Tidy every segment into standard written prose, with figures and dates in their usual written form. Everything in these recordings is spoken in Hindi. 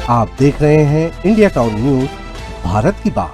आप देख रहे हैं इंडिया टाउन न्यूज, भारत की बात।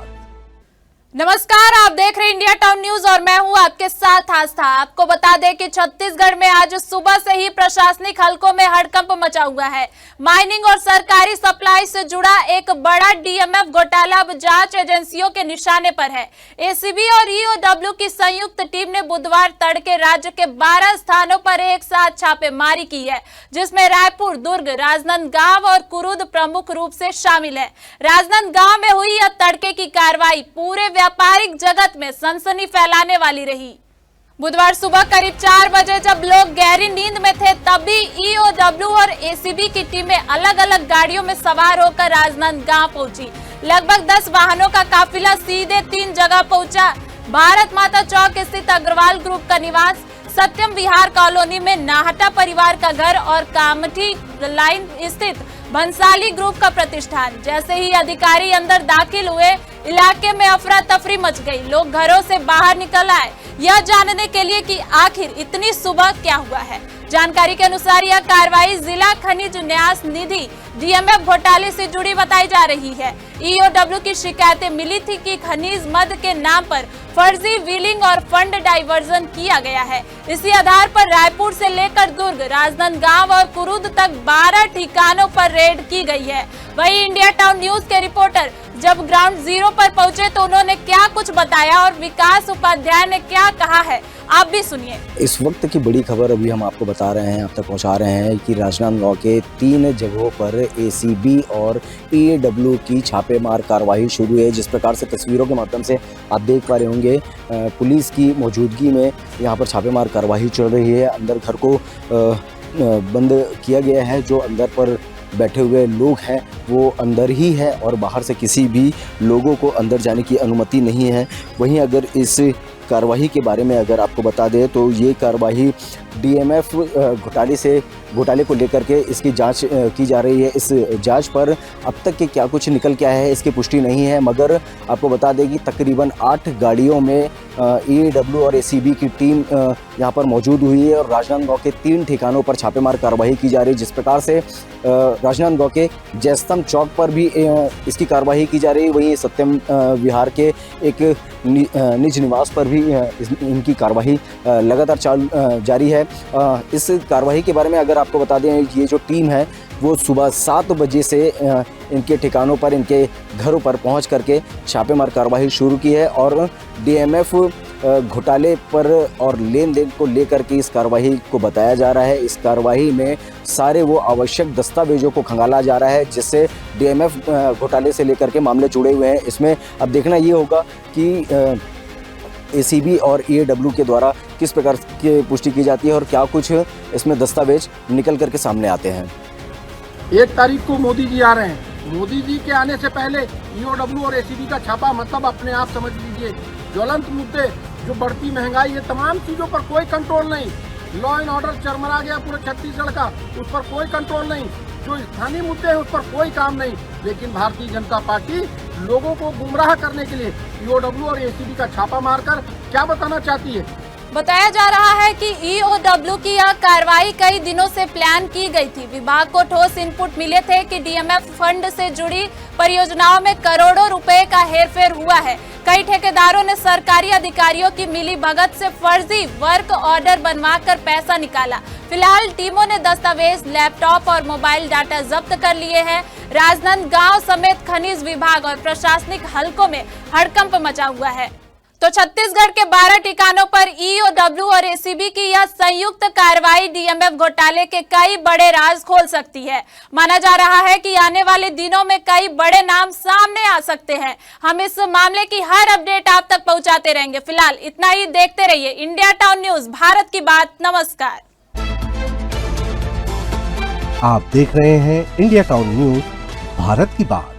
नमस्कार, आप देख रहे हैं इंडिया टाउन न्यूज और मैं हूं आपके साथ आस्था। आपको बता दें कि छत्तीसगढ़ में आज सुबह से ही प्रशासनिक हलकों में हड़कंप मचा हुआ है। माइनिंग और सरकारी सप्लाई से जुड़ा एक बड़ा डीएमएफ घोटाला अब जांच एजेंसियों के निशाने पर है। एसीबी और ईओडब्ल्यू की संयुक्त टीम ने बुधवार तड़के राज्य के 12 स्थानों पर एक साथ छापेमारी की है, जिसमें रायपुर, दुर्ग, राजनांदगांव और कुरुद प्रमुख रूप से शामिल है। राजनांदगांव में हुई यह तड़के की कार्रवाई पूरे व्यापारिक जगत में सनसनी फैलाने वाली रही। बुधवार सुबह करीब 4 बजे जब लोग गहरी नींद में थे, तभी ईओडब्ल्यू और एसीबी की टीमें अलग अलग गाड़ियों में सवार होकर राजनांदगांव पहुंची। लगभग 10 वाहनों का काफिला सीधे 3 जगह पहुंचा। भारत माता चौक स्थित अग्रवाल ग्रुप का निवास, सत्यम विहार कॉलोनी में नाहटा परिवार का घर और कामठी लाइन स्थित भंसाली ग्रुप का प्रतिष्ठान। जैसे ही अधिकारी अंदर दाखिल हुए, इलाके में अफरा तफरी मच गई। लोग घरों से बाहर निकल आए, यह जानने के लिए कि आखिर इतनी सुबह क्या हुआ है। जानकारी के अनुसार यह कार्रवाई जिला खनिज न्यास निधि डीएमएफ घोटाले से जुड़ी बताई जा रही है। ईओडब्ल्यू की शिकायतें मिली थी कि खनिज मद के नाम पर फर्जी व्हीलिंग और फंड डाइवर्जन किया गया है। इसी आधार पर रायपुर से लेकर दुर्ग, राजनांदगांव और कुरुद तक 12 ठिकानों पर रेड की गई है। वहीं इंडिया टाउन न्यूज के रिपोर्टर जब ग्राउंड जीरो पर पहुंचे तो उन्होंने क्या कुछ बताया और विकास उपाध्याय ने क्या कहा है, आप भी सुनिए। इस वक्त की बड़ी खबर अभी हम आपको बता रहे हैं, आप तक पहुंचा रहे हैं कि राजनांदगांव के 3 जगहों पर एसीबी और ईओडब्ल्यू की छापेमार कार्रवाई शुरू है। जिस प्रकार से तस्वीरों के माध्यम से आप देख पा रहे होंगे, पुलिस की मौजूदगी में यहाँ पर छापेमार कार्रवाई चल रही है। अंदर घर को बंद किया गया है। जो अंदर पर बैठे हुए लोग हैं वो अंदर ही है और बाहर से किसी भी लोगों को अंदर जाने की अनुमति नहीं है। वहीं अगर इस कार्रवाई के बारे में अगर आपको बता दें तो ये कार्रवाई डीएमएफ घोटाले को लेकर के इसकी जांच की जा रही है। इस जांच पर अब तक के क्या कुछ निकल के आया है इसकी पुष्टि नहीं है, मगर आपको बता दें कि तकरीबन 8 गाड़ियों में ईओडब्ल्यू और एसीबी की टीम यहाँ पर मौजूद हुई है और राजनांदगांव के 3 ठिकानों पर छापेमार कार्रवाई की जा रही है। जिस प्रकार से राजनांदगांव के जयस्तंभ चौक पर भी इसकी कार्रवाई की जा रही है, वहीं सत्यम विहार के एक निज निवास पर भी इनकी कार्रवाई लगातार जारी है। इस कार्रवाई के बारे में अगर आपको बता दें, ये जो टीम है वो सुबह 7 बजे से इनके ठिकानों पर, इनके घरों पर पहुंच करके छापेमार कार्रवाई शुरू की है और डीएमएफ घोटाले पर और लेन देन को लेकर के इस कार्रवाई को बताया जा रहा है। इस कार्रवाई में सारे वो आवश्यक दस्तावेजों को खंगाला जा रहा है जिससे डीएमएफ घोटाले से लेकर के मामले जुड़े हुए हैं। इसमें अब देखना ये होगा कि एसीबी और ईओडब्ल्यू के द्वारा किस प्रकार की पुष्टि की जाती है और क्या कुछ इसमें दस्तावेज निकल करके सामने आते हैं। 1 तारीख को मोदी जी आ रहे हैं। मोदी जी के आने से पहले ईओडब्ल्यू और एसीबी का छापा, मतलब अपने आप समझ लीजिए ज्वलंत मुद्दे, जो बढ़ती महंगाई, ये तमाम चीजों पर कोई कंट्रोल नहीं। लॉ एंड ऑर्डर चरमरा गया पूरे छत्तीसगढ़ का, उस पर कोई कंट्रोल नहीं। जो स्थानीय मुद्दे हैं उस पर कोई काम नहीं। लेकिन भारतीय जनता पार्टी लोगों को गुमराह करने के लिए ईओडब्ल्यू और एसीबी का छापा मारकर क्या बताना चाहती है। बताया जा रहा है कि ईओडब्ल्यू की यह कार्रवाई कई दिनों से प्लान की गई थी। विभाग को ठोस इनपुट मिले थे कि डीएमएफ फंड से जुड़ी परियोजनाओं में करोड़ों रुपए का हेरफेर हुआ है। कई ठेकेदारों ने सरकारी अधिकारियों की मिली भगत से फर्जी वर्क ऑर्डर बनवाकर पैसा निकाला। फिलहाल टीमों ने दस्तावेज, लैपटॉप और मोबाइल डाटा जब्त कर लिए हैं। राजनांदगांव समेत खनिज विभाग और प्रशासनिक हलकों में हड़कंप मचा हुआ है। तो छत्तीसगढ़ के 12 ठिकानों पर ईओडब्ल्यू और एसीबी की यह संयुक्त कार्रवाई डीएमएफ घोटाले के कई बड़े राज खोल सकती है। माना जा रहा है कि आने वाले दिनों में कई बड़े नाम सामने आ सकते हैं। हम इस मामले की हर अपडेट आप तक पहुंचाते रहेंगे। फिलहाल इतना ही, देखते रहिए इंडिया टाउन न्यूज, भारत की बात। नमस्कार। आप देख रहे हैं इंडिया टाउन न्यूज, भारत की बात।